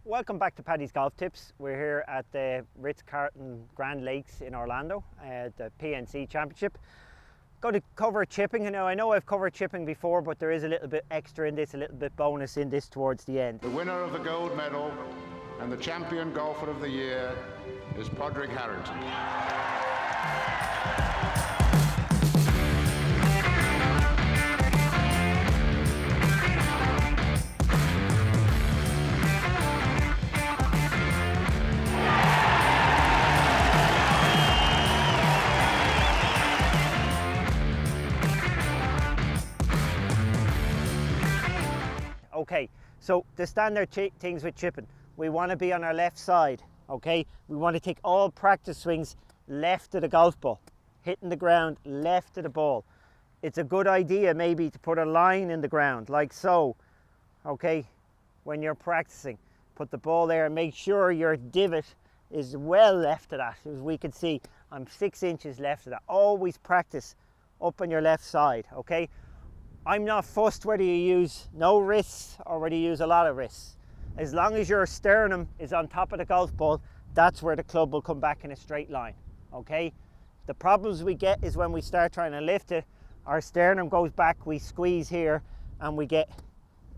Welcome back to Paddy's Golf Tips. We're here at the Ritz-Carlton Grand Lakes in Orlando, the PNC Championship. Going to cover chipping. I know I've covered chipping before, but there is a little bit extra in this, a little bit bonus in this towards the end. The winner of the gold medal and the champion golfer of the year is Padraig Harrington. Okay, so the standard things with chipping, we want to be on our left side, okay? We want to take all practice swings left of the golf ball, hitting the ground left of the ball. It's a good idea maybe to put a line in the ground, like so, okay? When you're practicing, put the ball there and make sure your divot is well left of that. As we can see, I'm 6 inches left of that. Always practice up on your left side, okay? I'm not fussed whether you use no wrists or whether you use a lot of wrists. As long as your sternum is on top of the golf ball, that's where the club will come back in a straight line, okay? The problems we get is when we start trying to lift it, our sternum goes back, we squeeze here, and we get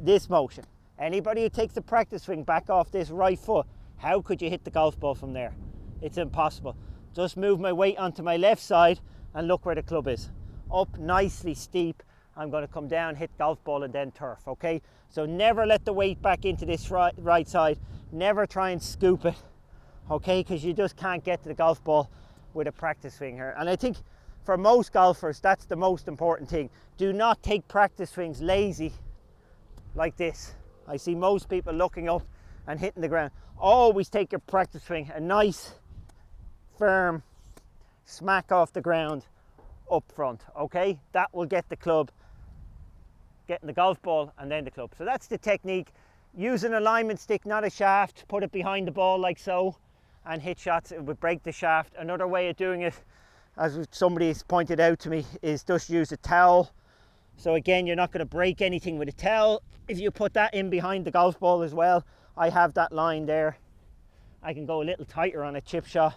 this motion. Anybody who takes the practice swing back off this right foot, how could you hit the golf ball from there? It's impossible. Just move my weight onto my left side and look where the club is. Up nicely steep. I'm going to come down, hit golf ball and then turf, okay? So never let the weight back into this right side. Never try and scoop it, okay? Because you just can't get to the golf ball with a practice swing here. And I think for most golfers, that's the most important thing. Do not take practice swings lazy like this. I see most people looking up and hitting the ground. Always take your practice swing, a nice, firm smack off the ground up front, okay? That will get the club, getting the golf ball and then the club. So that's the technique. Use an alignment stick, not a shaft. Put it behind the ball like so and hit shots. It would break the shaft. Another way of doing it, as somebody's pointed out to me, is just use a towel. So again, you're not going to break anything with a towel. If you put that in behind the golf ball as well, I have that line there. I can go a little tighter on a chip shot.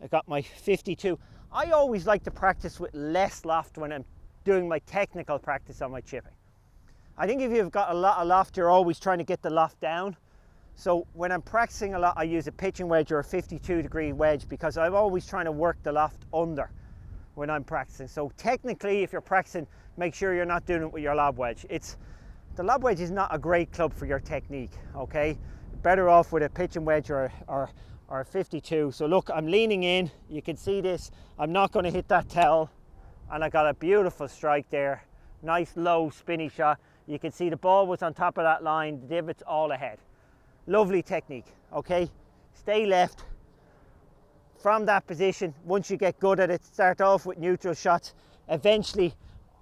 I got my 52. I always like to practice with less loft when I'm doing my technical practice on my chipping. I think if you've got a lot of loft, you're always trying to get the loft down. So when I'm practicing a lot, I use a pitching wedge or a 52-degree wedge because I'm always trying to work the loft under when I'm practicing. So technically, if you're practicing, make sure you're not doing it with your lob wedge. The lob wedge is not a great club for your technique, okay? Better off with a pitching wedge or a 52. So look, I'm leaning in. You can see this. I'm not going to hit that towel. And I got a beautiful strike there. Nice low spinny shot. You can see the ball was on top of that line. The divot's all ahead. Lovely technique, okay? Stay left. From that position, once you get good at it, start off with neutral shots. Eventually,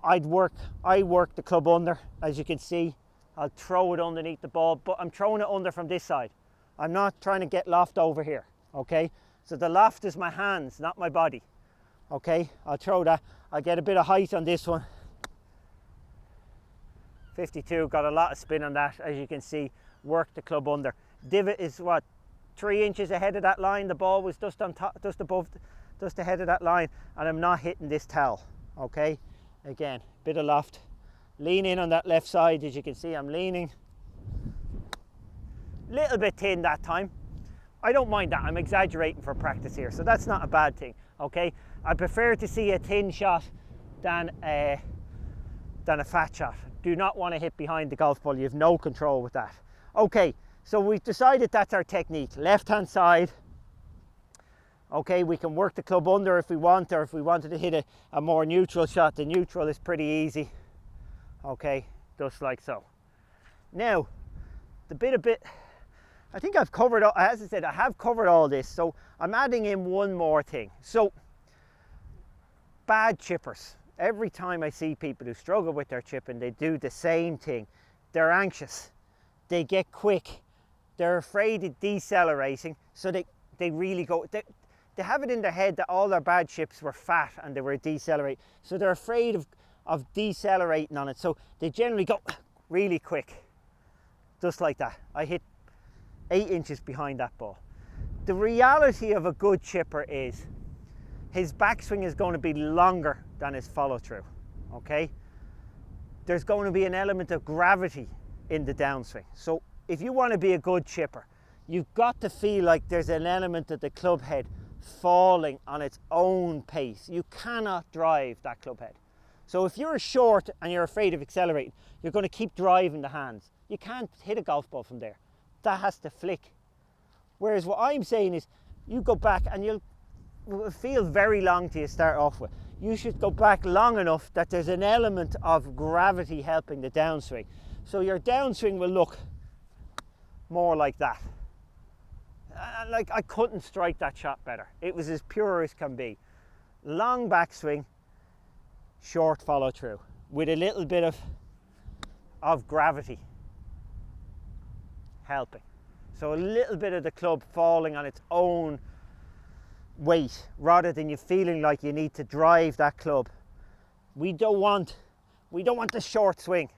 I work the club under, as you can see. I'll throw it underneath the ball, but I'm throwing it under from this side. I'm not trying to get loft over here, okay? So the loft is my hands, not my body, okay? I'll throw that. I'll get a bit of height on this one. 52, got a lot of spin on that, as you can see. Work the club under. Divot is what, 3 inches ahead of that line. The ball was just on top, just ahead of that line, and I'm not hitting this towel, okay? Again, bit of loft. Lean in on that left side. As you can see, I'm leaning. Little bit thin that time. I don't mind that. I'm exaggerating for practice here, so that's not a bad thing, okay? I prefer to see a thin shot than a fat shot. Do not want to hit behind the golf ball. You have no control with that. Okay, so we've decided that's our technique. Left-hand side. Okay, we can work the club under if we want, or if we wanted to hit a more neutral shot. The neutral is pretty easy. Okay, just like so. Now, I think I've covered, as I said, I have covered all this, so I'm adding in one more thing. So, bad chippers. Every time I see people who struggle with their chipping, they do the same thing. They're anxious, they get quick, they're afraid of decelerating, so they really go, they have it in their head that all their bad chips were fat and they were decelerate. So they're afraid of decelerating on it. So they generally go really quick, just like that. I hit 8 inches behind that ball. The reality of a good chipper is his backswing is going to be longer than his follow through, okay? There's going to be an element of gravity in the downswing. So if you want to be a good chipper, you've got to feel like there's an element of the club head falling on its own pace. You cannot drive that club head. So if you're short and you're afraid of accelerating, you're going to keep driving the hands. You can't hit a golf ball from there. That has to flick. Whereas what I'm saying is, you go back and you'll feel very long to you start off with. You should go back long enough that there's an element of gravity helping the downswing. So your downswing will look more like that. Like, I couldn't strike that shot better. It was as pure as can be. Long backswing, short follow through with a little bit of gravity helping. So a little bit of the club falling on its own weight rather than you feeling like you need to drive that club. We don't want the short swing.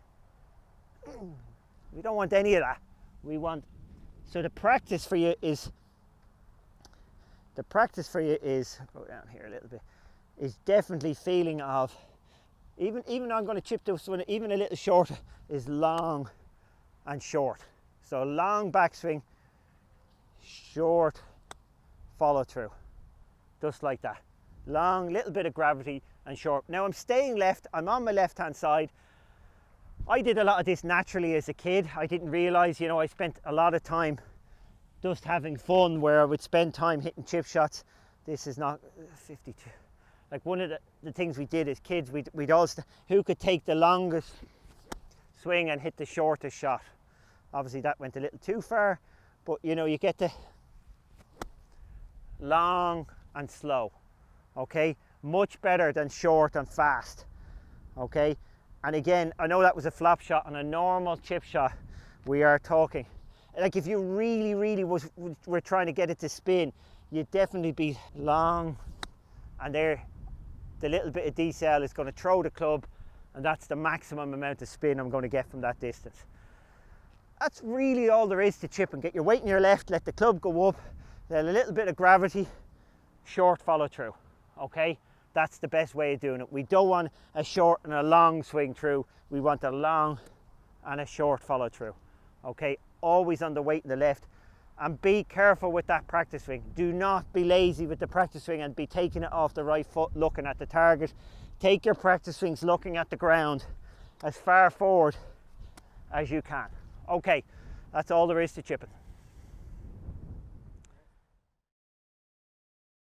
We don't want any of that. So the practice for you is, go down here a little bit, is definitely feeling of, even though I'm going to chip this one even a little shorter, is long and short. So long backswing, short follow through, just like that. Long, little bit of gravity and short. Now I'm staying left, I'm on my left hand side. I did a lot of this naturally as a kid. I didn't realise, you know, I spent a lot of time just having fun where I would spend time hitting chip shots. This is not 52. Like, one of the things we did as kids, we'd all, who could take the longest swing and hit the shortest shot. Obviously that went a little too far, but you know, you get the long and slow, okay? Much better than short and fast, okay? And again, I know that was a flop shot. On a normal chip shot, we are talking, like, if you really were trying to get it to spin, you'd definitely be long, and there, the little bit of decel is going to throw the club, and that's the maximum amount of spin I'm going to get from that distance. That's really all there is to chipping. Get your weight in your left, let the club go up, then a little bit of gravity, short follow through, okay? That's the best way of doing it. We don't want a short and a long swing through. We want a long and a short follow through, okay? Always on the weight in the left. And be careful with that practice swing. Do not be lazy with the practice swing and be taking it off the right foot, looking at the target. Take your practice swings looking at the ground as far forward as you can. Okay, that's all there is to chipping.